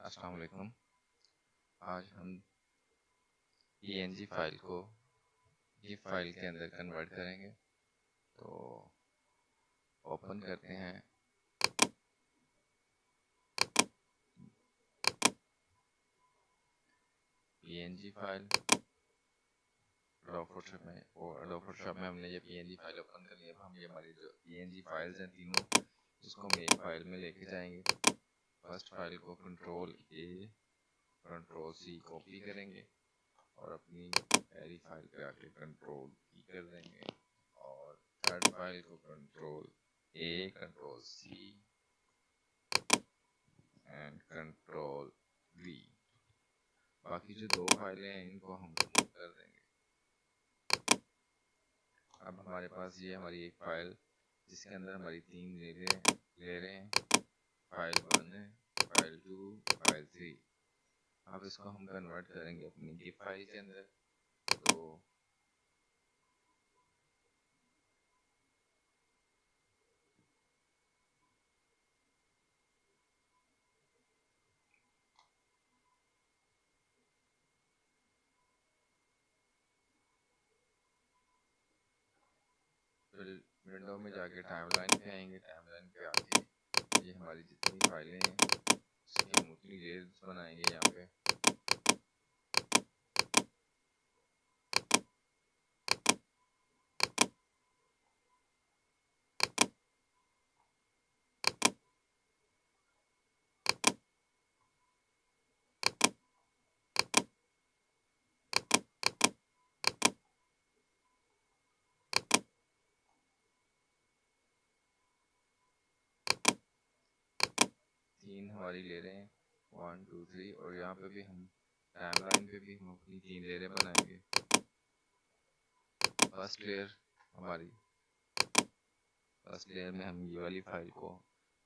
अस्सलाम वालेकुम। आज हम png फाइल को GIF फाइल के अंदर कन्वर्ट करेंगे। तो ओपन करते हैं png फाइल Adobe Photoshop में, और Adobe Photoshop में हमने ये png फाइल ओपन कर लिया। अब हम ये हमारी जो png फाइल्स हैं तीनों, इसको हम एक फाइल में लेके जाएंगे। फर्स्ट फाइल को Ctrl+A Ctrl+C कॉपी करेंगे और अपनी पहली फाइल पे आके Ctrl+V कर देंगे, और थर्ड फाइल को Ctrl+A Ctrl+C एंड Ctrl+V। बाकी जो दो फाइलें हैं इनको हम रिमूव कर देंगे। अब हमारे पास ये हमारी एक फाइल जिसके अंदर हमारी तीन ले रहे हैं, फाइल 1 है, फाइल 2, फाइल 3। अब इसको हम कन्वर्ट करेंगे अपनी GIF फाइल के अंदर। तो विंडो में जाके टाइमलाइन पे आएंगे। टाइमलाइन पे आके ये हमारी जितनी फाइलें हैं उसकी हम उतनी लेयर्स बनाएंगे। यहाँ पे 3 हमारी ले रहे हैं, 1 2 3। और यहाँ पे भी हम टाइमलाइन पे भी हम अपनी 3 लेयरें बनाएंगे। फर्स्ट लेयर में हम ये वाली फाइल को,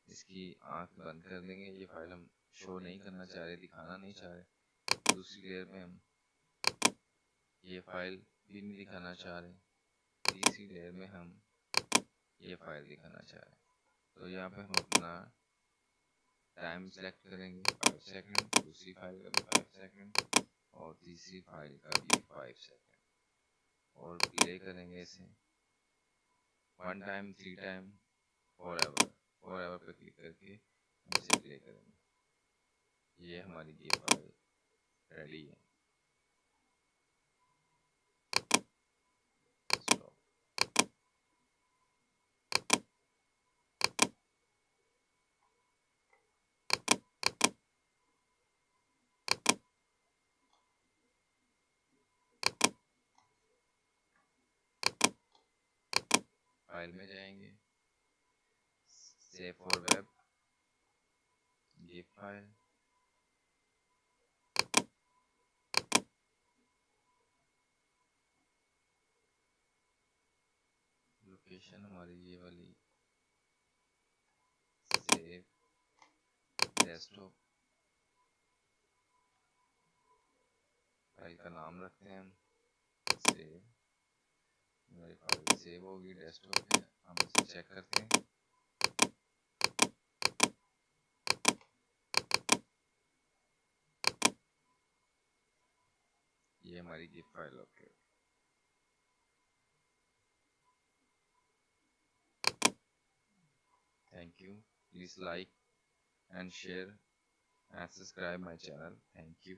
इसकी आंख बंद कर देंगे। ये फाइल हम शो नहीं करना चाह रहे, दिखाना नहीं चाह रहे। दूसरी लेयर में हम ये फाइल भी नहीं दिखाना चाह रहे। तीसरी लेयर में हम ये फाइल दिखाना चाह रहे हैं। तो यहाँ पे हम अपना टाइम सेलेक्ट करेंगे 5 सेकंड, दूसरी फाइल का भी 5 सेकंड और तीसरी फाइल का भी 5 सेकंड, और प्ले करेंगे इसे 1 टाइम 3 टाइम फॉरएवर पे क्लिक करके हम इसे प्ले करेंगे। ये हमारी GIF फाइल रेडी है। फाइल में जाएंगे, save for web, GIF file, location हमारी ये वाली, सेव डेस्कटॉप, फाइल का नाम रखते हैं हम सेव। हमारी फाइल सेव होगी डेस्कटॉप पे। हम इसे चेक करते हैं। ये हमारी GIF file okay. Thank you. Please like and share and subscribe my channel. Thank you.